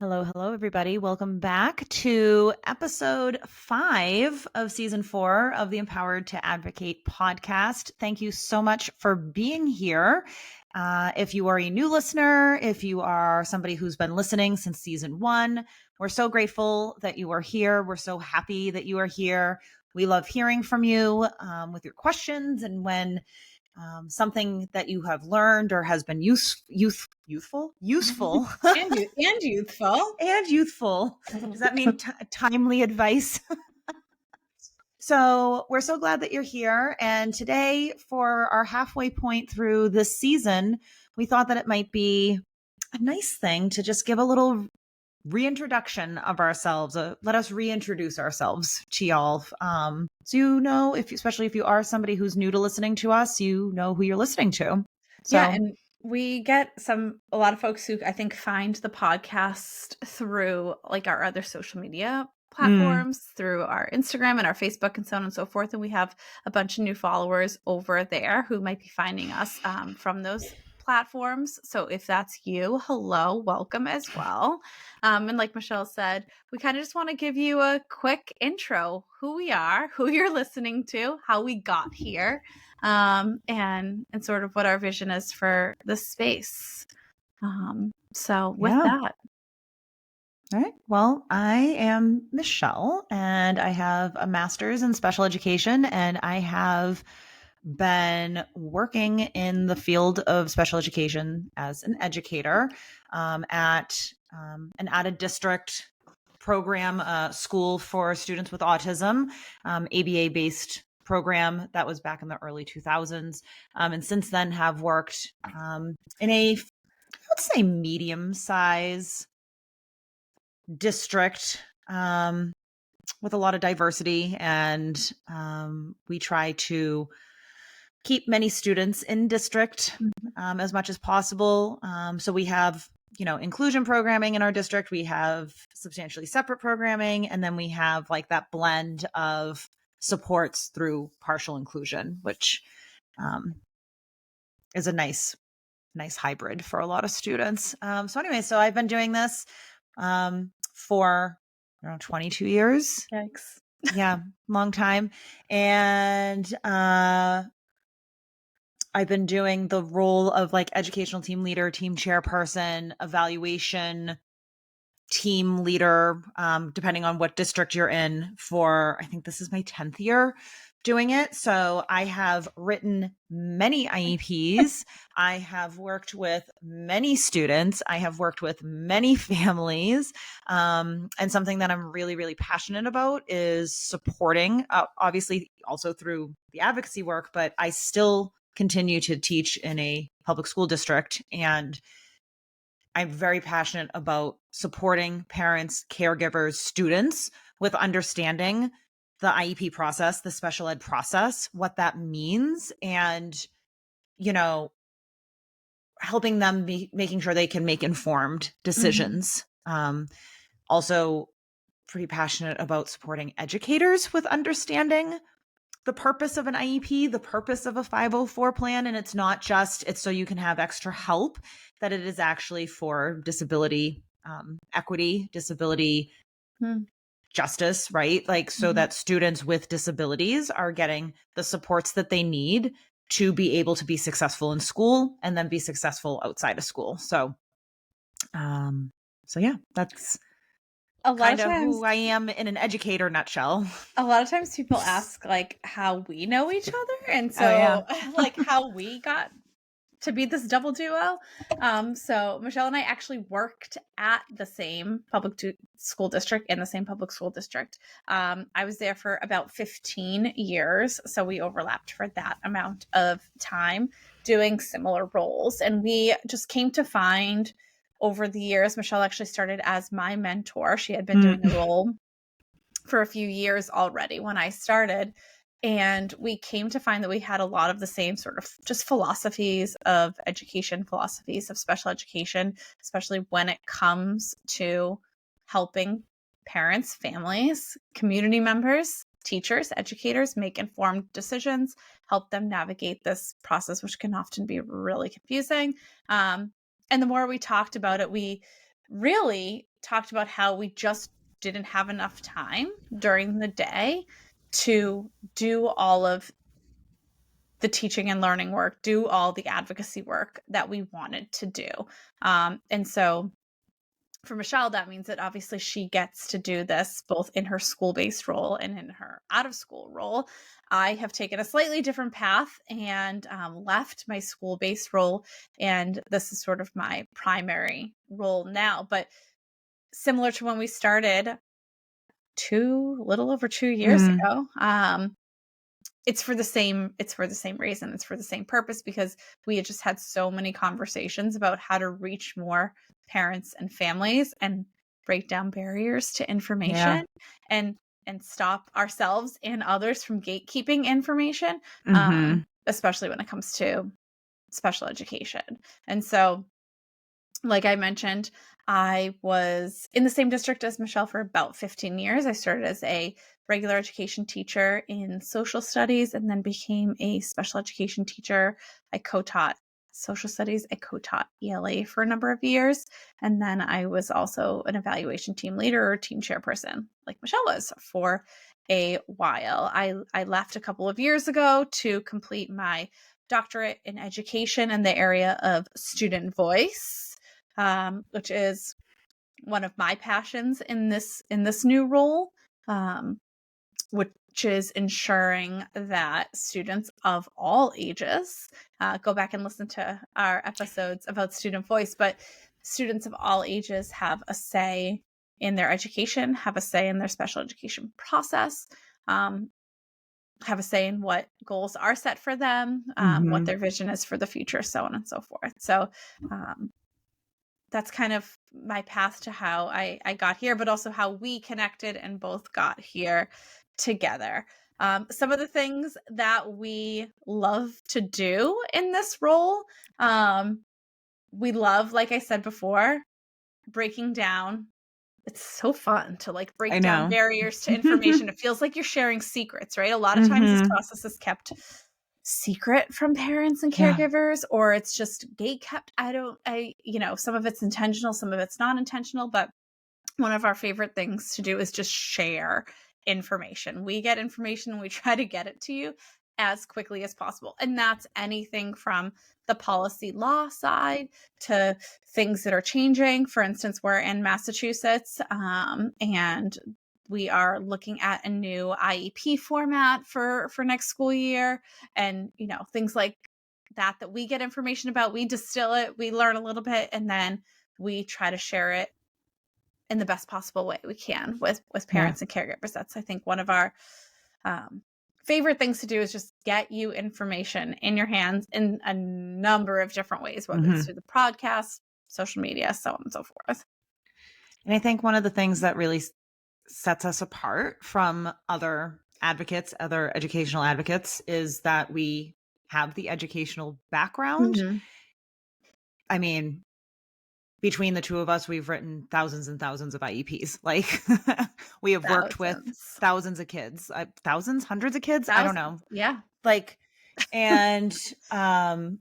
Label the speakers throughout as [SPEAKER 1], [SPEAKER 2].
[SPEAKER 1] Hello, hello, everybody. Welcome back to episode 5 of season 4 of the Empowered to Advocate podcast. Thank you so much for being here. If you are a new listener, if you are somebody who's been listening since season 1, we're so grateful that you are here. We're so happy that you are here. We love hearing from you with your questions and when something that you have learned or has been useful
[SPEAKER 2] and youthful.
[SPEAKER 1] and youthful. Does that mean timely advice? So we're so glad that you're here. And today, for our halfway point through this season, we thought that it might be a nice thing to just give a little reintroduction of ourselves. Let us reintroduce ourselves to y'all. So you know, especially if you are somebody who's new to listening to us, you know who you're listening to. So
[SPEAKER 2] Yeah, and we get a lot of folks who I think find the podcast through like our other social media platforms, through our Instagram and our Facebook and so on and so forth. And we have a bunch of new followers over there who might be finding us from those platforms. So if that's you, hello, welcome as well. And like Michelle said, we kind of just want to give you a quick intro, who we are, who you're listening to, how we got here, and sort of what our vision is for the space. So with that.
[SPEAKER 1] All right. Well, I am Michelle and I have a master's in special education, and I have been working in the field of special education as an educator at an out of district program, school for students with autism, ABA based program that was back in the early 2000s. And since then have worked in a, let's say, medium size district with a lot of diversity. And we try to keep many students in district as much as possible. So we have, inclusion programming in our district. We have substantially separate programming. And then we have like that blend of supports through partial inclusion, which is a nice hybrid for a lot of students. So I've been doing this for 22 years.
[SPEAKER 2] Yikes.
[SPEAKER 1] Yeah, long time. And I've been doing the role of like educational team leader, team chairperson, evaluation team leader, depending on what district you're in, for, I think this is my 10th year doing it. So I have written many IEPs. I have worked with many students. I have worked with many families. And something that I'm really, really passionate about is supporting, obviously also through the advocacy work, but I still continue to teach in a public school district. And I'm very passionate about supporting parents, caregivers, students with understanding the IEP process, the special ed process, what that means, and, helping them be making sure they can make informed decisions. Also pretty passionate about supporting educators with understanding the purpose of an IEP, the purpose of a 504 plan. And it's not just, it's so you can have extra help, that it is actually for disability equity, disability justice, right? Like, so that students with disabilities are getting the supports that they need to be able to be successful in school and then be successful outside of school. So yeah, that's
[SPEAKER 2] A lot
[SPEAKER 1] kind
[SPEAKER 2] of
[SPEAKER 1] of
[SPEAKER 2] times,
[SPEAKER 1] who I am in an educator nutshell.
[SPEAKER 2] a lot of times people ask like how we know each other. And so
[SPEAKER 1] yeah.
[SPEAKER 2] like how we got to be this double duo. So Michelle and I actually worked at the same school district in the same public school district. I was there for about 15 years. So we overlapped for that amount of time doing similar roles. And we just came to find over the years, Michelle actually started as my mentor. She had been doing the role for a few years already when I started. And we came to find that we had a lot of the same sort of just philosophies of education, philosophies of special education, especially when it comes to helping parents, families, community members, teachers, educators make informed decisions, help them navigate this process, which can often be really confusing. And the more we talked about it, we really talked about how we just didn't have enough time during the day to do all of the teaching and learning work, do all the advocacy work that we wanted to do. And so for Michelle, that means that obviously she gets to do this both in her school-based role and in her out-of-school role. I have taken a slightly different path and left my school-based role, and this is sort of my primary role now. But similar to when we started little over 2 years ago, it's for the same reason. It's for the same purpose, because we had just had so many conversations about how to reach more parents and families and break down barriers to information and stop ourselves and others from gatekeeping information, especially when it comes to special education. And so, like I mentioned, I was in the same district as Michelle for about 15 years. I started as a regular education teacher in social studies and then became a special education teacher. I co-taught social studies. I co-taught ELA for a number of years. And then I was also an evaluation team leader or team chairperson, like Michelle was, for a while. I left a couple of years ago to complete my doctorate in education in the area of student voice, which is one of my passions in this new role, which is ensuring that students of all ages, go back and listen to our episodes about student voice, but students of all ages have a say in their education, have a say in their special education process, have a say in what goals are set for them, what their vision is for the future, so on and so forth. So that's kind of my path to how I got here, but also how we connected and both got here together. Some of the things that we love to do in this role, we love, like I said before, breaking down. It's so fun to break down barriers to information. It feels like you're sharing secrets, right? A lot of times this process is kept secret from parents and caregivers, or it's just gate kept. Some of it's intentional, some of it's not intentional, but one of our favorite things to do is just share information. We get information and we try to get it to you as quickly as possible. And that's anything from the policy law side to things that are changing. For instance, we're in Massachusetts, and we are looking at a new IEP format for next school year, and things like that we get information about. We distill it, we learn a little bit, and then we try to share it in the best possible way we can with parents and caregivers. That's, I think, one of our favorite things to do, is just get you information in your hands in a number of different ways, whether it's through the podcast, social media, so on and so forth.
[SPEAKER 1] And I think one of the things that really sets us apart from other advocates, other educational advocates, is that we have the educational background. I mean, between the two of us, we've written thousands and thousands of IEPs. We have worked with thousands of kids, thousands, hundreds of kids. I don't know.
[SPEAKER 2] Yeah.
[SPEAKER 1] And gone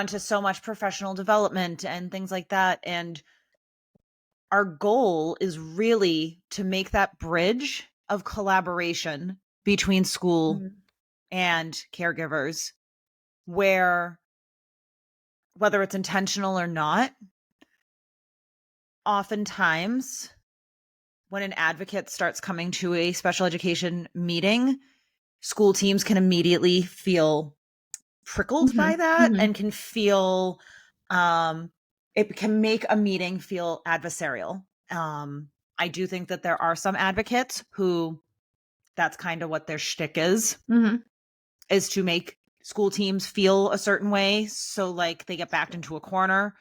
[SPEAKER 1] to so much professional development and things like that. And our goal is really to make that bridge of collaboration between school and caregivers, where, whether it's intentional or not, oftentimes when an advocate starts coming to a special education meeting, school teams can immediately feel prickled by that and can feel, it can make a meeting feel adversarial. I do think that there are some advocates who that's kind of what their shtick is to make school teams feel a certain way. So they get backed into a corner,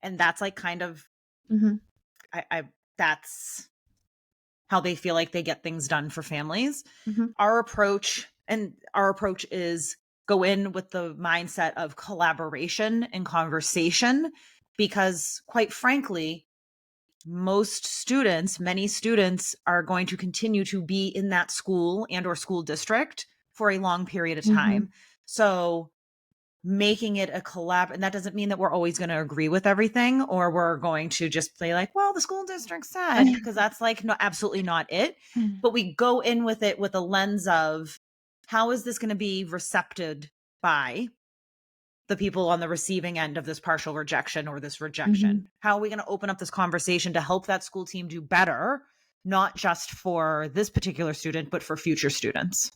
[SPEAKER 1] and that's kind of, that's how they feel like they get things done for families. Our approach is go in with the mindset of collaboration and conversation, because quite frankly, many students are going to continue to be in that school and or school district for a long period of time. So making it a collab. And that doesn't mean that we're always going to agree with everything, or we're going to just say like, well, the school district said, because that's like absolutely not it. But we go in with it with a lens of, how is this going to be recepted by the people on the receiving end of this partial rejection or this rejection? How are we going to open up this conversation to help that school team do better, not just for this particular student, but for future students?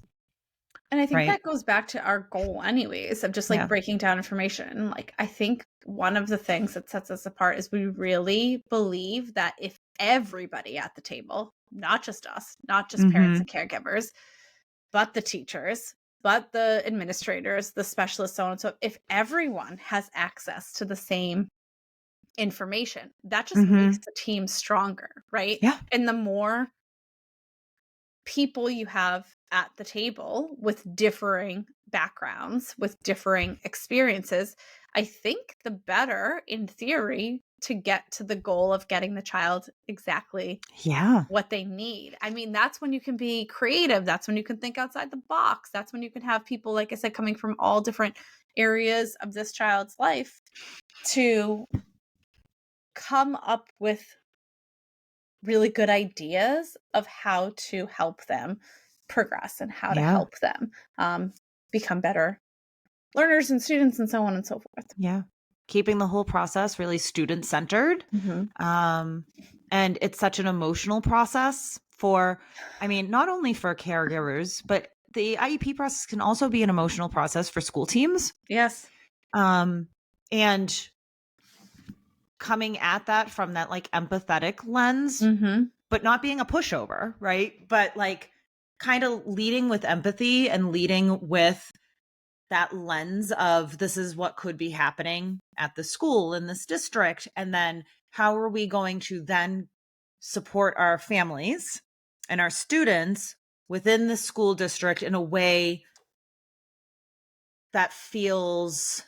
[SPEAKER 2] And I think
[SPEAKER 1] Right.
[SPEAKER 2] that goes back to our goal anyways, of just like
[SPEAKER 1] Yeah.
[SPEAKER 2] breaking down information. Like, I think one of the things that sets us apart is we really believe that if everybody at the table, not just us, not just parents and caregivers, but the teachers, but the administrators, the specialists, so on and so, if everyone has access to the same information, that just makes the team stronger, right?
[SPEAKER 1] Yeah.
[SPEAKER 2] And the more people you have at the table with differing backgrounds, with differing experiences, I think the better, in theory, to get to the goal of getting the child exactly
[SPEAKER 1] Yeah.
[SPEAKER 2] what they need. I mean, that's when you can be creative. That's when you can think outside the box. That's when you can have people, like I said, coming from all different areas of this child's life to come up with really good ideas of how to help them progress and how to
[SPEAKER 1] Yeah.
[SPEAKER 2] help them become better learners and students and so on and so forth.
[SPEAKER 1] Yeah. Keeping the whole process really student centered. And it's such an emotional process for, I mean, not only for caregivers, but the IEP process can also be an emotional process for school teams.
[SPEAKER 2] Yes.
[SPEAKER 1] And coming at that from that like empathetic lens, but not being a pushover, right? But like kind of leading with empathy and leading with that lens of, this is what could be happening at the school in this district. And then how are we going to then support our families and our students within the school district in a way that feels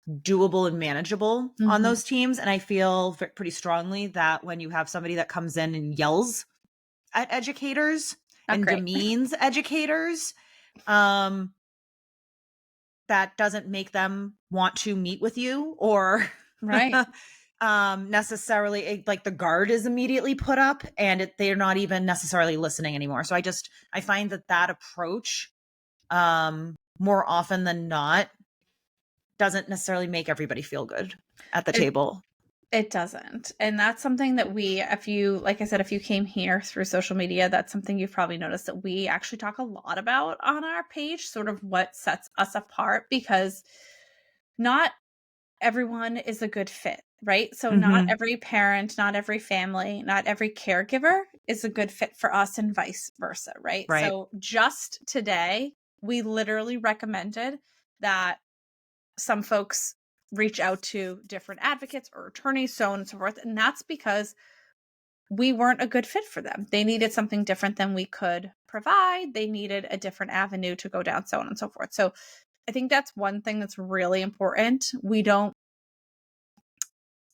[SPEAKER 1] doable and manageable on those teams. And I feel pretty strongly that when you have somebody that comes in and yells at educators and demeans educators, that doesn't make them want to meet with you, or
[SPEAKER 2] Right.
[SPEAKER 1] necessarily like the guard is immediately put up and they're not even necessarily listening anymore. So I find that approach, more often than not, doesn't necessarily make everybody feel good at the table.
[SPEAKER 2] It doesn't. And that's something that if you came here through social media, that's something you've probably noticed that we actually talk a lot about on our page, sort of what sets us apart, because not everyone is a good fit, right? So not every parent, not every family, not every caregiver is a good fit for us, and vice versa, right?
[SPEAKER 1] Right.
[SPEAKER 2] So just today, we literally recommended that some folks reach out to different advocates or attorneys, so on and so forth. And that's because we weren't a good fit for them. They needed something different than we could provide. They needed a different avenue to go down, so on and so forth. So I think that's one thing that's really important.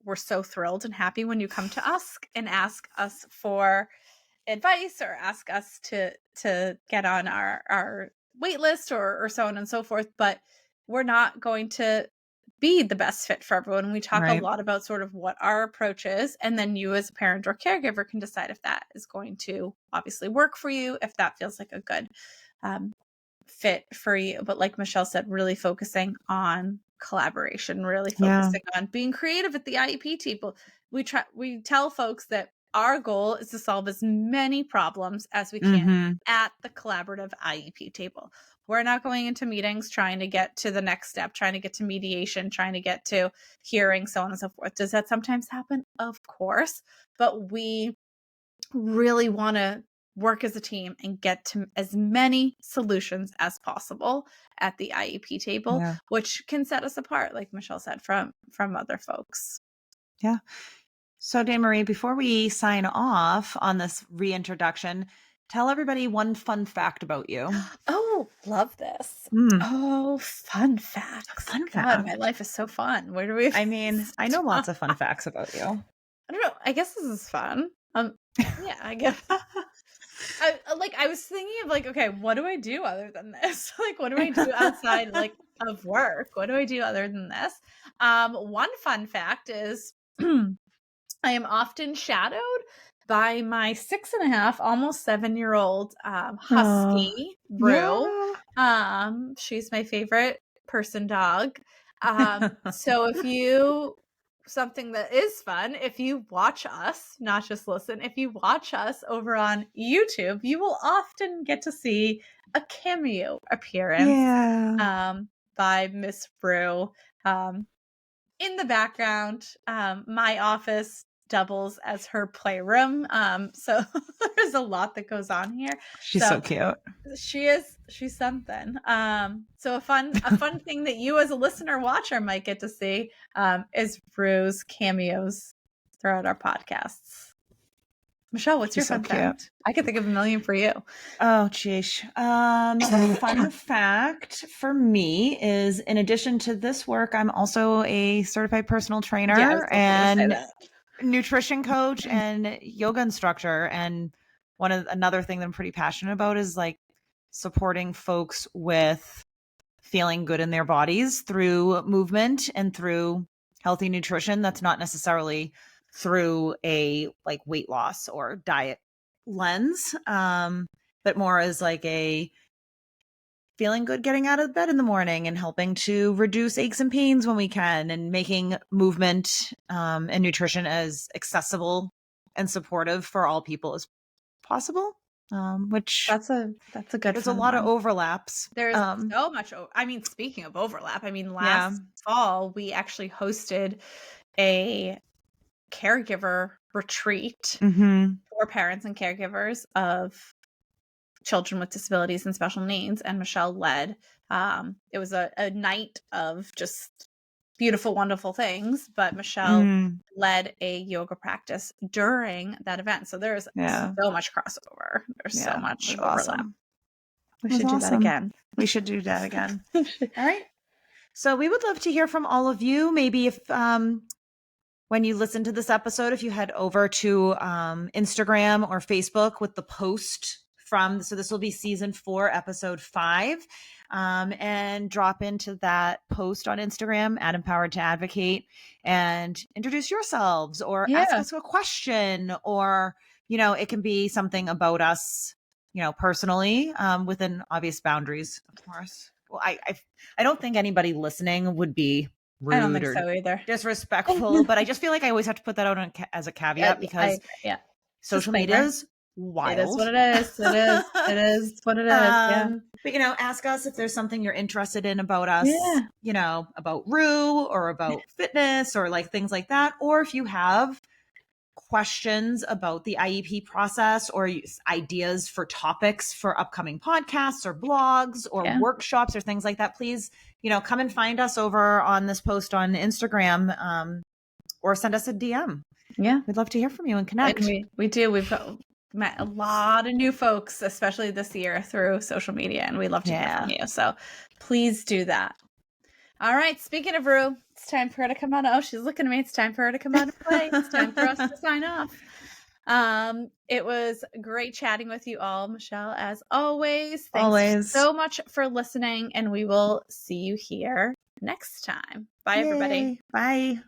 [SPEAKER 2] We're so thrilled and happy when you come to us and ask us for advice, or ask us to get on our wait list, or so on and so forth. But we're not going to be the best fit for everyone. We talk a
[SPEAKER 1] Right.
[SPEAKER 2] lot about sort of what our approach is, and then you as a parent or caregiver can decide if that is going to obviously work for you, if that feels like a good fit for you. But like Michelle said, really focusing on collaboration, really focusing on being creative at the IEP table. We tell folks that our goal is to solve as many problems as we can at the collaborative IEP table. We're not going into meetings trying to get to the next step, trying to get to mediation, trying to get to hearing, so on and so forth. Does that sometimes happen? Of course. But we really want to work as a team and get to as many solutions as possible at the IEP table, which can set us apart, like Michelle said, from other folks.
[SPEAKER 1] Yeah. So, Dane-Marie, before we sign off on this reintroduction, tell everybody one fun fact about you.
[SPEAKER 2] Oh, love this. Oh, fun facts.
[SPEAKER 1] Fun
[SPEAKER 2] God,
[SPEAKER 1] fact.
[SPEAKER 2] my life is so fun. Where do we?
[SPEAKER 1] I mean, I know lots of fun facts about you.
[SPEAKER 2] I don't know. I guess this is fun. Yeah, I guess. I was thinking of like, okay, what do I do other than this? Like, what do I do outside like of work? What do I do other than this? One fun fact is I am often shadowed by my 6.5, almost 7-year-old
[SPEAKER 1] Oh,
[SPEAKER 2] husky, Rue.
[SPEAKER 1] yeah.
[SPEAKER 2] She's my favorite person dog. So if you something that is fun, if you watch us, not just listen, if you watch us over on YouTube, you will often get to see a cameo appearance
[SPEAKER 1] Yeah.
[SPEAKER 2] by Miss Rue. In the background, my office doubles as her playroom. So there's a lot that goes on here.
[SPEAKER 1] She's
[SPEAKER 2] So
[SPEAKER 1] so cute.
[SPEAKER 2] she's something. So a fun thing that you as a listener watcher might get to see is Rue's cameos throughout our podcasts. Michelle, what's your
[SPEAKER 1] She's so
[SPEAKER 2] fun
[SPEAKER 1] cute.
[SPEAKER 2] fact? I could think of a million for you.
[SPEAKER 1] Oh, geez. Fun fact for me is, in addition to this work, I'm also a certified personal trainer
[SPEAKER 2] Yeah, I was definitely gonna say
[SPEAKER 1] and
[SPEAKER 2] that.
[SPEAKER 1] nutrition coach and yoga instructor. And another thing that I'm pretty passionate about is like supporting folks with feeling good in their bodies through movement and through healthy nutrition. That's not necessarily through a like weight loss or diet lens, but more as like a feeling good getting out of bed in the morning and helping to reduce aches and pains when we can, and making movement and nutrition as accessible and supportive for all people as possible, which
[SPEAKER 2] That's a good
[SPEAKER 1] there's a
[SPEAKER 2] fun
[SPEAKER 1] lot of
[SPEAKER 2] one.
[SPEAKER 1] overlaps.
[SPEAKER 2] There's so much. I mean, speaking of overlap, I mean,
[SPEAKER 1] Yeah.
[SPEAKER 2] last fall we actually hosted a caregiver retreat
[SPEAKER 1] Mm-hmm.
[SPEAKER 2] for parents and caregivers of children with disabilities and special needs, and Michelle led. It was a night of just beautiful, wonderful things, but Michelle led a yoga practice during that event. So there's
[SPEAKER 1] Yeah.
[SPEAKER 2] so much crossover. There's so
[SPEAKER 1] Yeah.
[SPEAKER 2] much
[SPEAKER 1] It was
[SPEAKER 2] overlap.
[SPEAKER 1] awesome.
[SPEAKER 2] We
[SPEAKER 1] It was
[SPEAKER 2] should do that
[SPEAKER 1] awesome.
[SPEAKER 2] again.
[SPEAKER 1] We should do that again. All right. So we would love to hear from all of you. Maybe if when you listen to this episode, if you head over to Instagram or Facebook with the post from, so this will be season 4, episode 5, and drop into that post on Instagram at Empowered to Advocate and introduce yourselves or ask us a question, or, it can be something about us, personally, within obvious boundaries, of course. Well, I don't think anybody listening would be rude
[SPEAKER 2] I don't think
[SPEAKER 1] or
[SPEAKER 2] so either.
[SPEAKER 1] disrespectful, but I just feel like I always have to put that out as a caveat because social media is wild.
[SPEAKER 2] It is what it is. It is. It is what it is. Yeah.
[SPEAKER 1] But ask us if there's something you're interested in about us, about Rue or about fitness or like things like that. Or if you have questions about the IEP process or ideas for topics for upcoming podcasts or blogs or workshops or things like that, please, come and find us over on this post on Instagram, or send us a DM.
[SPEAKER 2] Yeah.
[SPEAKER 1] We'd love to hear from you and connect.
[SPEAKER 2] And we do. We've met a lot of new folks, especially this year through social media, and we'd love to hear from you. So please do that. All right. Speaking of Rue, it's time for her to come on. Oh, she's looking at me. It's time for her to come on and play. It's time for us to sign off. It was great chatting with you all, Michelle, as always. Thanks so much for listening, and we will see you here next time. Bye, everybody.
[SPEAKER 1] Bye.